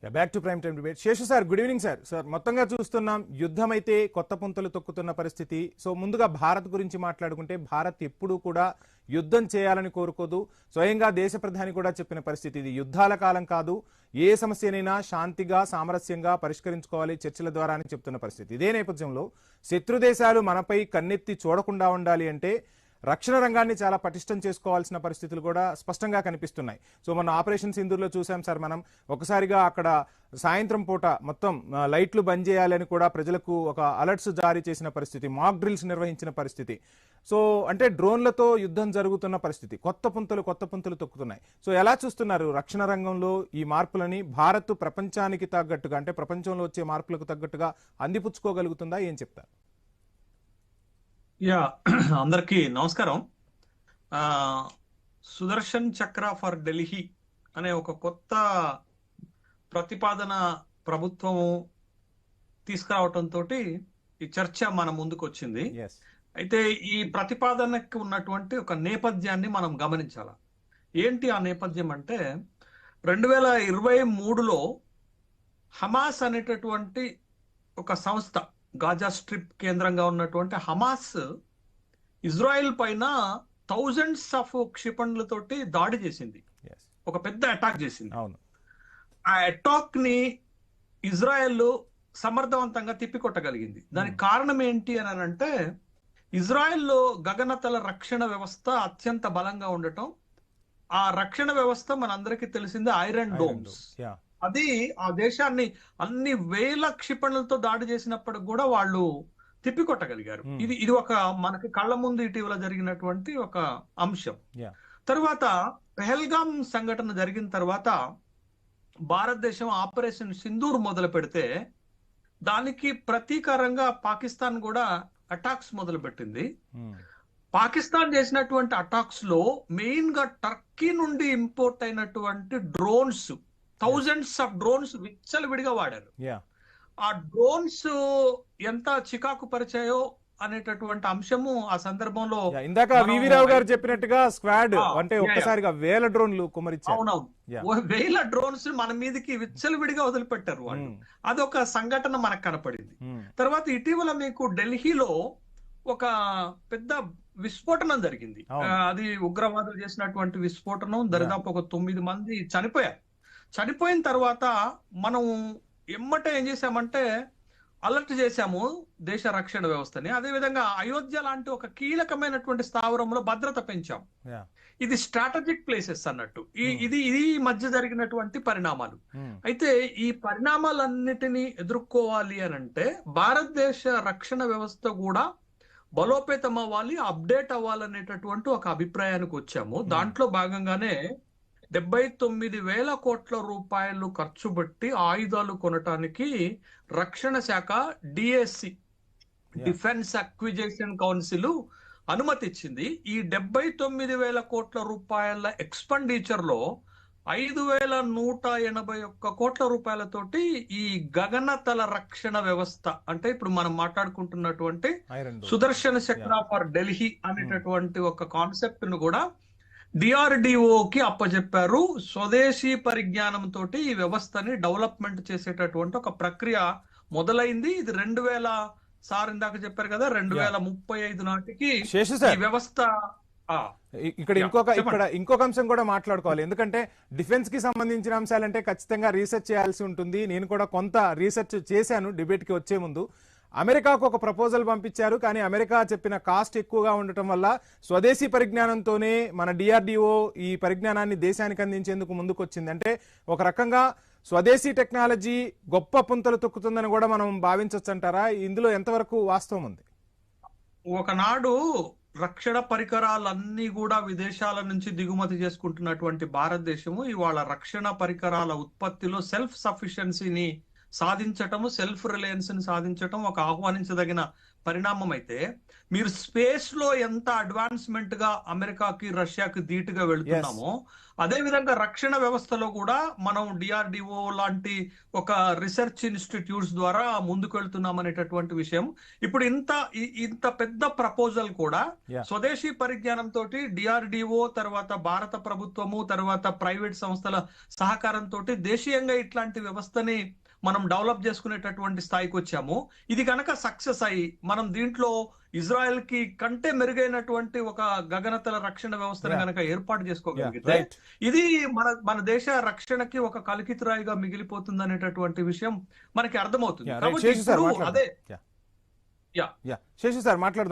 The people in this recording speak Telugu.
Back to prime time debate. Seshu sir, good evening sir. Sir, మొత్తంగా చూస్తున్నాం యుద్ధం అయితే కొత్త పుంతలు తొక్కుతున్న పరిస్థితి. సో ముందుగా భారత్ గురించి మాట్లాడుకుంటే, భారత్ ఎప్పుడూ కూడా యుద్ధం చేయాలని కోరుకోదు. స్వయంగా దేశ ప్రధాని కూడా చెప్పిన పరిస్థితి ఇది. యుద్ధాల కాలం కాదు, ఏ సమస్యనైనా శాంతిగా సామరస్యంగా పరిష్కరించుకోవాలి చర్చల ద్వారా అని చెప్తున్న పరిస్థితి. ఇదే నేపథ్యంలో శత్రు దేశాలు మనపై కన్నెత్తి చూడకుండా ఉండాలి అంటే రక్షణ రంగాన్ని చాలా పటిష్టం చేసుకోవాల్సిన పరిస్థితులు కూడా స్పష్టంగా కనిపిస్తున్నాయి. సో మన ఆపరేషన్ సింధూర్లో చూసాం సార్ మనం. ఒకసారిగా అక్కడ సాయంత్రం పూట మొత్తం లైట్లు బంద్ చేయాలని కూడా ప్రజలకు ఒక అలర్ట్స్ జారీ చేసిన పరిస్థితి, మాక్ డ్రిల్స్ నిర్వహించిన పరిస్థితి. సో అంటే డ్రోన్లతో యుద్ధం జరుగుతున్న పరిస్థితి. కొత్త పుంతలు తొక్కుతున్నాయి. సో ఎలా చూస్తున్నారు రక్షణ రంగంలో ఈ మార్పులని? భారత్ ప్రపంచానికి తగ్గట్టుగా, అంటే ప్రపంచంలో వచ్చే మార్పులకు తగ్గట్టుగా అందిపుచ్చుకోగలుగుతుందా? ఏం చెప్తారు? అందరికీ నమస్కారం. సుదర్శన్ చక్ర ఫర్ ఢిల్లీ అనే ఒక కొత్త ప్రతిపాదన ప్రభుత్వము తీసుకురావటంతో ఈ చర్చ మన ముందుకు వచ్చింది. అయితే ఈ ప్రతిపాదనకి ఉన్నటువంటి ఒక నేపథ్యాన్ని మనం గమనించాలి. ఏంటి ఆ నేపథ్యం అంటే, 2023లో హమాస్ అనేటటువంటి ఒక సంస్థ, గాజా స్ట్రిప్ కేంద్రంగా ఉన్నటువంటి హమాస్ ఇజ్రాయెల్ పైన థౌజండ్స్ ఆఫ్ క్షిపణులతోటి దాడి చేసింది. ఒక పెద్ద అటాక్ చేసింది. ఆ అటాక్ ని ఇజ్రాయెల్ సమర్థవంతంగా తిప్పికొట్టగలిగింది. దానికి కారణం ఏంటి అని అంటే, ఇజ్రాయెల్లో గగనతల రక్షణ వ్యవస్థ అత్యంత బలంగా ఉండటం. ఆ రక్షణ వ్యవస్థ మనందరికీ తెలిసిందే, ఐరన్ డోమ్స్. అది ఆ దేశాన్ని అన్ని వేల క్షిపణులతో దాడి చేసినప్పటికి కూడా వాళ్ళు తిప్పికొట్టగలిగారు. ఇది ఒక మనకి కళ్ళ ముందు ఇటీవల జరిగినటువంటి ఒక అంశం. తరువాత పెహల్గాం సంఘటన జరిగిన తర్వాత భారతదేశం ఆపరేషన్ సింధూర్ మొదలు పెడితే, దానికి ప్రతీకారంగా పాకిస్తాన్ కూడా అటాక్స్ మొదలు పెట్టింది. పాకిస్తాన్ చేసినటువంటి అటాక్స్ లో మెయిన్ గా టర్కీ నుండి ఇంపోర్ట్ అయినటువంటి డ్రోన్స్, థౌజండ్స్ ఆఫ్ డ్రోన్స్ విచ్చలవిడిగా వాడారు. ఆ డ్రోన్స్ ఎంత చికాకు పరిచాయో అనేటటువంటి అంశము ఆ సందర్భంలో ఇందాక వివిరావు గారు చెప్పినట్టుగా స్క్వాడ్ అంటే ఒక్కసారిగా వేల డ్రోన్లు కుమరించారు. అవునవును, వేల డ్రోన్స్ మన మీదకి విచ్చలవిడిగా వదిలిపెట్టారు వాళ్ళు. అదొక సంఘటన మనకు కనపడింది. తర్వాత ఇటీవల మీకు ఢిల్లీలో ఒక పెద్ద విస్ఫోటనం జరిగింది. అది ఉగ్రవాదులు చేసినటువంటి విస్ఫోటనం. దరిదాపు ఒక 9 మంది చనిపోయారు. చనిపోయిన తర్వాత మనం ఎమ్మటే ఏం చేశామంటే అలర్ట్ చేశాము దేశ రక్షణ వ్యవస్థని. అదేవిధంగా అయోధ్య లాంటి ఒక కీలకమైనటువంటి స్థావరంలో భద్రత పెంచాం. ఇది స్ట్రాటజిక్ ప్లేసెస్ అన్నట్టు. ఇది మధ్య జరిగినటువంటి పరిణామాలు. అయితే ఈ పరిణామాలన్నిటినీ ఎదుర్కోవాలి అని అంటే భారతదేశ రక్షణ వ్యవస్థ కూడా బలోపేతం అవ్వాలి, అప్డేట్ అవ్వాలనేటటువంటి ఒక అభిప్రాయానికి వచ్చాము. దాంట్లో భాగంగానే 79,000 కోట్ల రూపాయలు ఖర్చు పెట్టి ఆయుధాలు కొనటానికి రక్షణ శాఖ డిఎస్సి, డిఫెన్స్ అక్విజిషన్ కౌన్సిల్ అనుమతి ఇచ్చింది. ఈ 79,000 కోట్ల రూపాయల ఎక్స్పెండిచర్ లో 5,181 కోట్ల రూపాయలతోటి ఈ గగనతల రక్షణ వ్యవస్థ, అంటే ఇప్పుడు మనం మాట్లాడుకుంటున్నటువంటి సుదర్శన చక్ర ఫర్ ఢిల్లీ అనేటటువంటి ఒక కాన్సెప్ట్ ను కూడా డిఆర్డిఓకి అప్పచెప్పారు. స్వదేశీ పరిజ్ఞానంతో ఈ వ్యవస్థని డెవలప్మెంట్ చేసేటటువంటి ఒక ప్రక్రియ మొదలైంది. ఇది 2000 సార్ ఇందాక చెప్పారు కదా, 2035 నాటికి ఈ వ్యవస్థ. ఇక్కడ ఇంకొక అంశం కూడా మాట్లాడుకోవాలి. ఎందుకంటే డిఫెన్స్ కి సంబంధించిన అంశాలంటే ఖచ్చితంగా రీసెర్చ్ చేయాల్సి ఉంటుంది. నేను కూడా కొంత రీసెర్చ్ చేశాను డిబేట్ కి వచ్చే ముందు. అమెరికాకు ఒక ప్రపోజల్ పంపించారు, కానీ అమెరికా చెప్పిన కాస్ట్ ఎక్కువగా ఉండటం వల్ల స్వదేశీ పరిజ్ఞానంతోనే మన డిఆర్డిఓ ఈ పరిజ్ఞానాన్ని దేశానికి అందించేందుకు ముందుకు వచ్చింది. అంటే ఒక రకంగా స్వదేశీ టెక్నాలజీ గొప్ప పుంతలు తొక్కుతుందని కూడా మనం భావించవచ్చు అంటారా? ఇందులో ఎంతవరకు వాస్తవం ఉంది? ఒకనాడు రక్షణ పరికరాలన్నీ కూడా విదేశాల నుంచి దిగుమతి చేసుకుంటున్నటువంటి భారతదేశము ఇవాళ రక్షణ పరికరాల ఉత్పత్తిలో సెల్ఫ్ సఫిషియన్సీని సాధించటము, సెల్ఫ్ రిలయన్స్ ని సాధించటం ఒక ఆహ్వానించదగిన పరిణామం. అయితే మీరు స్పేస్ లో ఎంత అడ్వాన్స్మెంట్ గా అమెరికాకి రష్యాకి ధీటుగా వెళుతున్నామో అదే విధంగా రక్షణ వ్యవస్థలో కూడా మనం డిఆర్డిఓ లాంటి ఒక రీసెర్చ్ ఇన్స్టిట్యూట్స్ ద్వారా ముందుకు వెళ్తున్నాం అనేటటువంటి విషయం. ఇప్పుడు ఇంత పెద్ద ప్రపోజల్ కూడా స్వదేశీ పరిజ్ఞానంతో డిఆర్డిఓ తర్వాత భారత ప్రభుత్వము తర్వాత ప్రైవేట్ సంస్థల సహకారంతో దేశీయంగా ఇట్లాంటి వ్యవస్థని మనం డెవలప్ చేసుకునేటటువంటి స్థాయికి వచ్చాము. ఇది కనుక సక్సెస్ అయ్యి మనం దీంట్లో ఇజ్రాయెల్ కి కంటే మెరుగైనటువంటి ఒక గగనతల రక్షణ వ్యవస్థను కనుక ఏర్పాటు చేసుకోగలిగితే ఇది మన దేశ రక్షణకి ఒక కలికితురాయిగా మిగిలిపోతుంది అనేటటువంటి విషయం మనకి అర్థమవుతుంది. కాబట్టి ఇప్పుడు అదే శేషు సార్ మాట్లాడదాం.